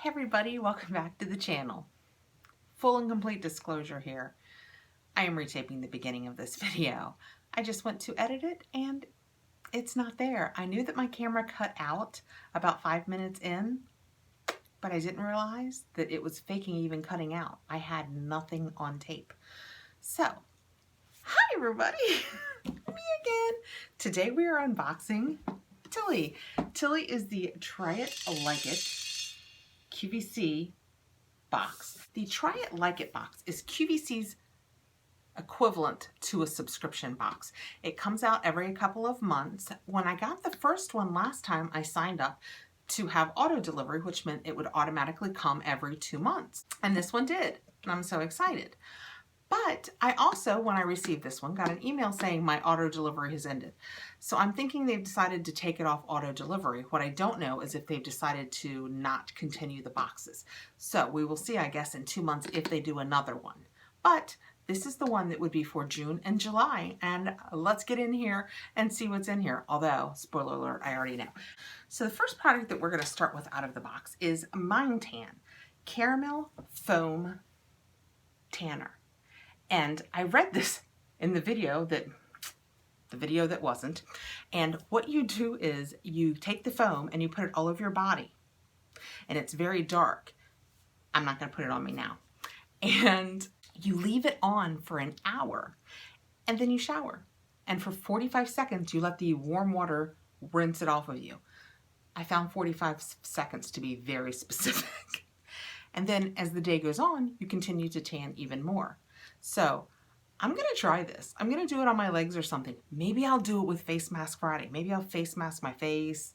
Hey everybody, welcome back to the channel. Full and complete disclosure here. I am retaping the beginning of this video. I just went to edit it and it's not there. I knew that my camera cut out about 5 minutes in, but I didn't realize that it was faking even cutting out. I had nothing on tape. So, hi everybody, me again. Today we are unboxing Tili. Tili is the Try It Like It QVC box. The Try It Like It box is QVC's equivalent to a subscription box. It comes out every couple of months. When I got the first one last time, I signed up to have auto delivery, which meant it would automatically come every 2 months. And this one did, and I'm so excited. But I also, when I received this one, got an email saying my auto delivery has ended. So I'm thinking they've decided to take it off auto delivery. What I don't know is if they've decided to not continue the boxes. So we will see, I guess, in 2 months if they do another one. But this is the one that would be for June and July. And let's get in here and see what's in here. Although, spoiler alert, I already know. So the first product that we're going to start with out of the box is Mind Tan Caramel Foam Tanner. And I read this in the video that wasn't. And what you do is you take the foam and you put it all over your body. And it's very dark. I'm not going to put it on me now. And you leave it on for an hour. And then you shower. And for 45 seconds, you let the warm water rinse it off of you. I found 45 seconds to be very specific. And then as the day goes on, you continue to tan even more. So I'm going to try this. I'm going to do it on my legs or something. Maybe I'll do it with Face Mask Friday. Maybe I'll face mask my face,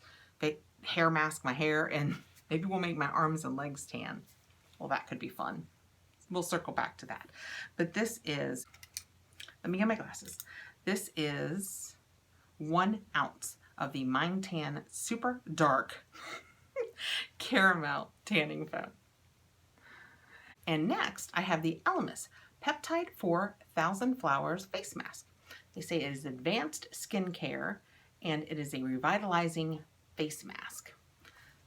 hair mask my hair, and maybe we'll make my arms and legs tan. Well, that could be fun. We'll circle back to that. But this is, let me get my glasses. This is 1 ounce of the Mind Tan Super Dark Caramel Tanning Foam. And next, I have the Elemis Peptide 4,000 Flowers Face Mask. They say it is advanced skincare and it is a revitalizing face mask.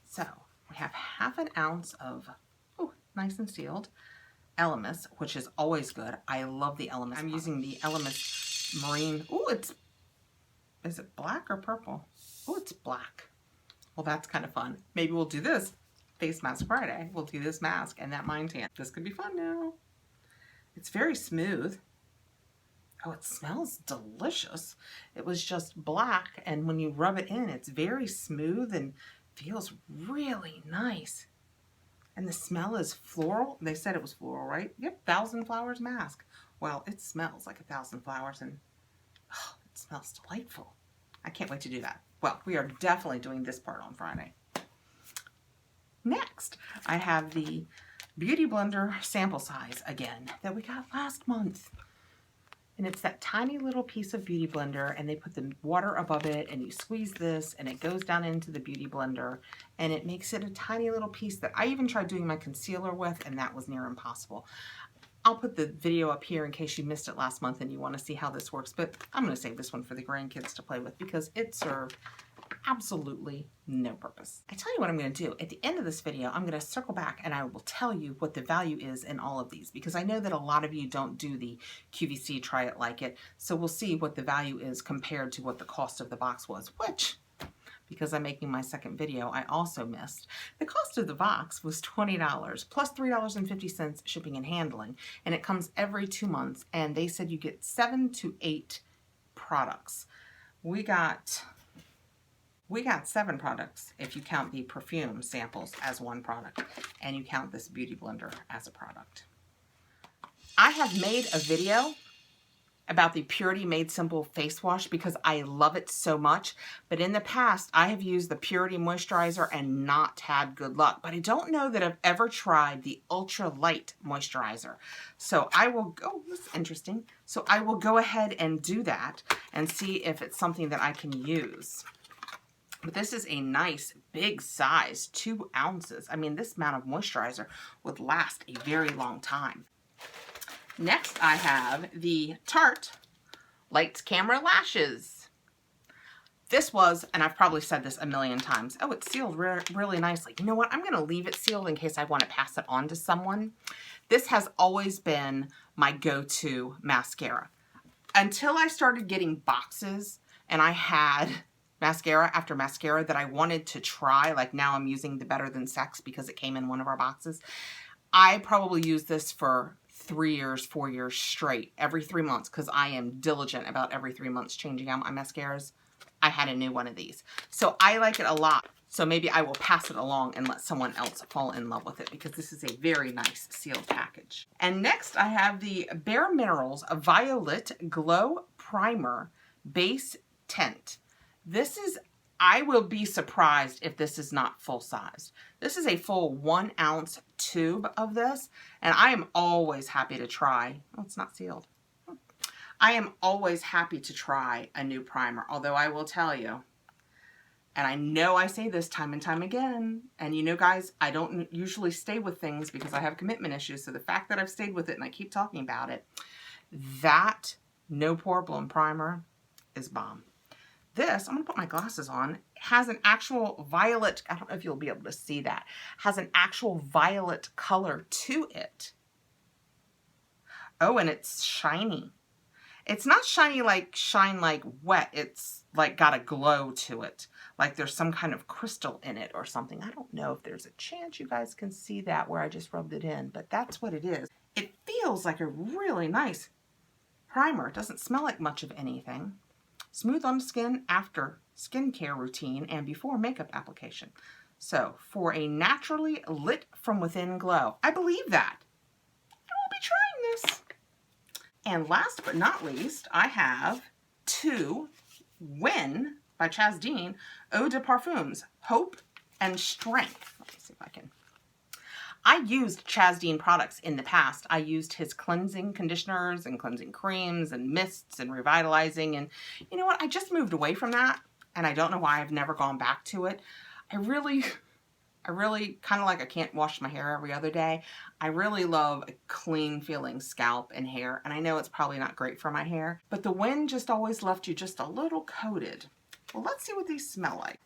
So we have 1/2 ounce of, oh, nice and sealed, Elemis, which is always good. I love the Elemis. I'm using the Elemis Marine. Oh, is it black or purple? Oh, it's black. Well, that's kind of fun. Maybe we'll do this Face Mask Friday. We'll do this mask and that Mind Tan. This could be fun now. It's very smooth. Oh, it smells delicious. It was just black, and when you rub it in, it's very smooth and feels really nice. And the smell is floral. They said it was floral, right? Yep, 1,000 Flowers mask. Well, it smells like 1,000 flowers, and oh, it smells delightful. I can't wait to do that. Well, we are definitely doing this part on Friday. Next, I have the Beauty Blender sample size again that we got last month. And it's that tiny little piece of Beauty Blender, and they put the water above it, and you squeeze this and it goes down into the Beauty Blender, and it makes it a tiny little piece that I even tried doing my concealer with, and that was near impossible. I'll put the video up here in case you missed it last month and you want to see how this works, but I'm going to save this one for the grandkids to play with because it served absolutely no purpose. I tell you what I'm going to do. At the end of this video, I'm going to circle back and I will tell you what the value is in all of these, because I know that a lot of you don't do the QVC Try It Like It, so we'll see what the value is compared to what the cost of the box was, which, because I'm making my second video, I also missed. The cost of the box was $20 plus $3.50 shipping and handling, and it comes every 2 months, and they said you get 7 to 8 products. We got 7 products if you count the perfume samples as one product, and you count this Beauty Blender as a product. I have made a video about the Purity Made Simple face wash because I love it so much, but in the past I have used the Purity moisturizer and not had good luck, but I don't know that I've ever tried the Ultra Light moisturizer. So I will go, this is interesting. So I will go ahead and do that and see if it's something that I can use. But this is a nice big size, 2 ounces. I mean, this amount of moisturizer would last a very long time. Next, I have the Tarte Lights Camera Lashes. This was, and I've probably said this a million times, oh, it's sealed really nicely. You know what? I'm going to leave it sealed in case I want to pass it on to someone. This has always been my go-to mascara. Until I started getting boxes and I had mascara after mascara that I wanted to try, like now I'm using the Better Than Sex because it came in one of our boxes. I probably used this for 3 years, 4 years straight, every 3 months, because I am diligent about every 3 months changing out my mascaras. I had a new one of these. So I like it a lot. So maybe I will pass it along and let someone else fall in love with it because this is a very nice sealed package. And next I have the Bare Minerals Violet Glow Primer Base Tint. This is, I will be surprised if this is not full size. This is a full 1 ounce tube of this, and I am always happy to try. Oh, it's not sealed. I am always happy to try a new primer, although I will tell you, and I know I say this time and time again, and you know guys, I don't usually stay with things because I have commitment issues, so the fact that I've stayed with it and I keep talking about it, that No Pore Bloom primer is bomb. This, I'm going to put my glasses on, has an actual violet, I don't know if you'll be able to see that, has an actual violet color to it. Oh, and it's shiny. It's not shiny like shine like wet. It's like got a glow to it. Like there's some kind of crystal in it or something. I don't know if there's a chance you guys can see that where I just rubbed it in, but that's what it is. It feels like a really nice primer. It doesn't smell like much of anything. Smooth on the skin after skincare routine and before makeup application. So for a naturally lit from within glow. I believe that. I will be trying this. And last but not least, I have 2 Win by Chaz Dean Eau de Parfums, Hope and Strength. Let me see if I can. I used Chaz Dean products in the past. I used his cleansing conditioners and cleansing creams and mists and revitalizing. And you know what? I just moved away from that. And I don't know why I've never gone back to it. I really kind of like I can't wash my hair every other day. I really love a clean feeling scalp and hair. And I know it's probably not great for my hair, but the wind just always left you just a little coated. Well, let's see what these smell like.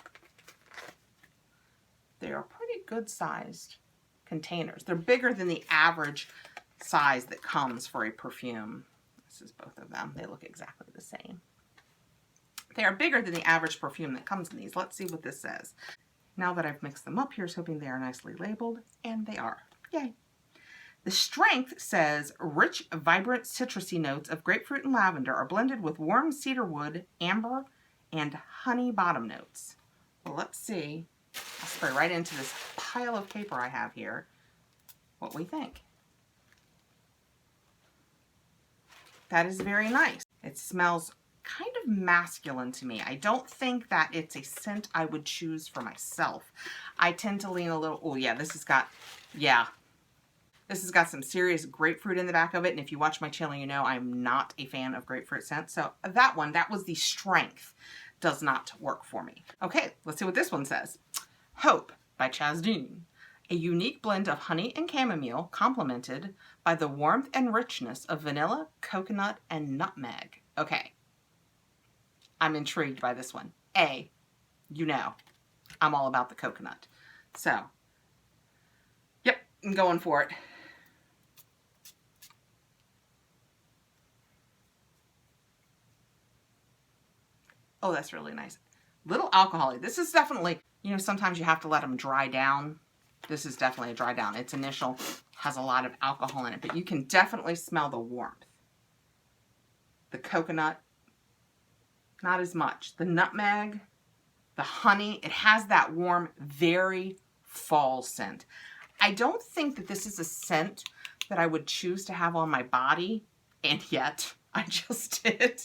They are pretty good sized containers. They're bigger than the average size that comes for a perfume. This is both of them. They look exactly the same. They are bigger than the average perfume that comes in these. Let's see what this says. Now that I've mixed them up, here's hoping they are nicely labeled, and they are. Yay. The Strength says, rich, vibrant citrusy notes of grapefruit and lavender are blended with warm cedarwood, amber, and honey bottom notes. Well, let's see. I'll spray right into this pile of paper I have here what we think. That is very nice. It smells kind of masculine to me. I don't think that it's a scent I would choose for myself. I tend to lean a little, oh yeah, this has got some serious grapefruit in the back of it. And if you watch my channel, you know I'm not a fan of grapefruit scents. So that was the Strength, does not work for me. Okay, let's see what this one says. Hope by Chaz Dean. A unique blend of honey and chamomile complemented by the warmth and richness of vanilla, coconut, and nutmeg. Okay. I'm intrigued by this one. You know, I'm all about the coconut. So, yep, I'm going for it. Oh, that's really nice. Little alcohol-y. This is definitely, you know, sometimes you have to let them dry down. This is definitely a dry down. Its initial has a lot of alcohol in it, but you can definitely smell the warmth. The coconut, not as much. The nutmeg, the honey, it has that warm, very fall scent. I don't think that this is a scent that I would choose to have on my body, and yet I just did.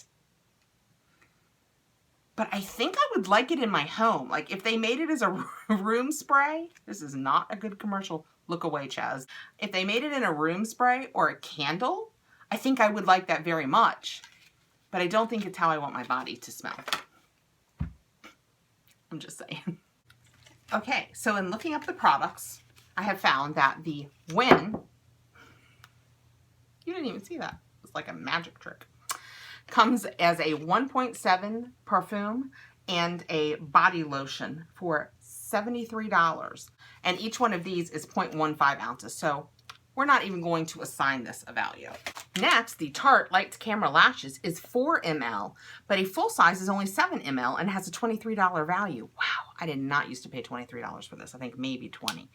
But I think I would like it in my home. Like if they made it as a room spray, this is not a good commercial. Look away, Chaz. If they made it in a room spray or a candle, I think I would like that very much. But I don't think it's how I want my body to smell. I'm just saying. Okay, so in looking up the products, I have found that the Win, you didn't even see that. It's like a magic trick. Comes as a 1.7 perfume and a body lotion for $73. And each one of these is 0.15 ounces. So we're not even going to assign this a value. Next, the Tarte Lights Camera Lashes is 4 ml, but a full size is only 7 ml and has a $23 value. Wow, I did not used to pay $23 for this. I think maybe 20.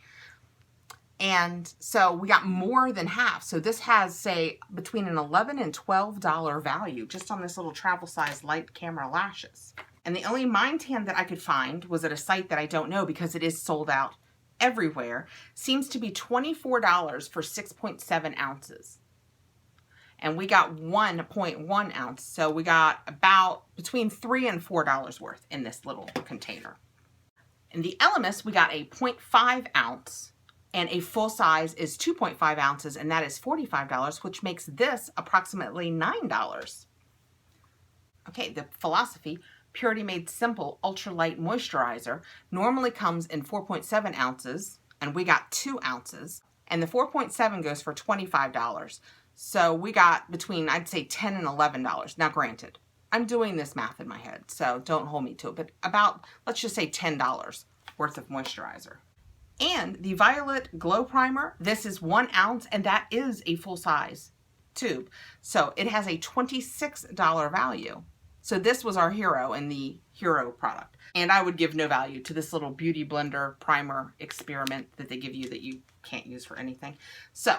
And so we got more than half. So this has, say, between an $11 and $12 value just on this little travel size light camera lashes. And the only Mind Tan that I could find was at a site that I don't know because it is sold out everywhere. Seems to be $24 for 6.7 ounces. And we got 1.1 ounce. So we got about between $3 and $4 worth in this little container. In the Elemis, we got a 0.5 ounce. And a full size is 2.5 ounces, and that is $45, which makes this approximately $9. Okay, the Philosophy Purity Made Simple Ultralight Moisturizer normally comes in 4.7 ounces, and we got 2 ounces. And the 4.7 goes for $25. So we got between, I'd say, $10 and $11. Now, granted, I'm doing this math in my head, so don't hold me to it, but about, let's just say $10 worth of moisturizer. And the Violet Glow Primer, this is 1 ounce, and that is a full size tube. So it has a $26 value. So this was our hero in the hero product. And I would give no value to this little beauty blender primer experiment that they give you that you can't use for anything. So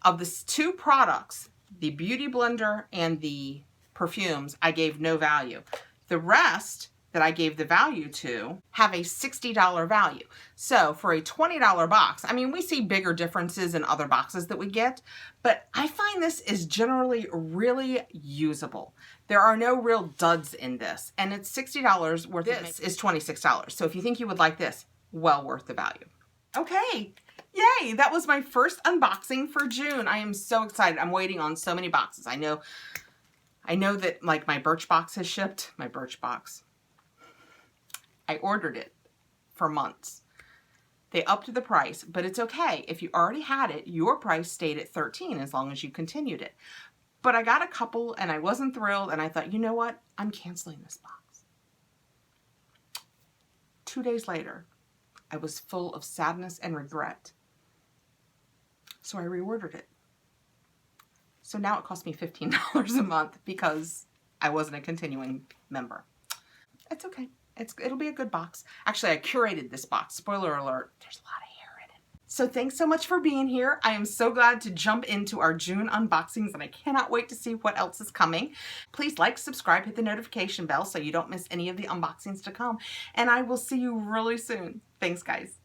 of the 2 products, the beauty blender and the perfumes, I gave no value. The rest that I gave the value to have a $60 value. So for a $20 box, I mean, we see bigger differences in other boxes that we get, but I find this is generally really usable. There are no real duds in this, and it's $60 worth. This is $26. So if you think you would like this, well worth the value. Okay, yay, that was my first unboxing for June. I am so excited. I'm waiting on so many boxes. I know that like my Birchbox has shipped, my Birchbox. I ordered it for months. They upped the price, but it's okay. If you already had it, your price stayed at $13 as long as you continued it. But I got a couple and I wasn't thrilled, and I thought, you know what? I'm canceling this box. 2 days later, I was full of sadness and regret. So I reordered it. So now it cost me $15 a month because I wasn't a continuing member. It's okay. It'll be a good box. Actually, I curated this box. Spoiler alert, there's a lot of hair in it. So thanks so much for being here. I am so glad to jump into our June unboxings, and I cannot wait to see what else is coming. Please like, subscribe, hit the notification bell so you don't miss any of the unboxings to come. And I will see you really soon. Thanks, guys.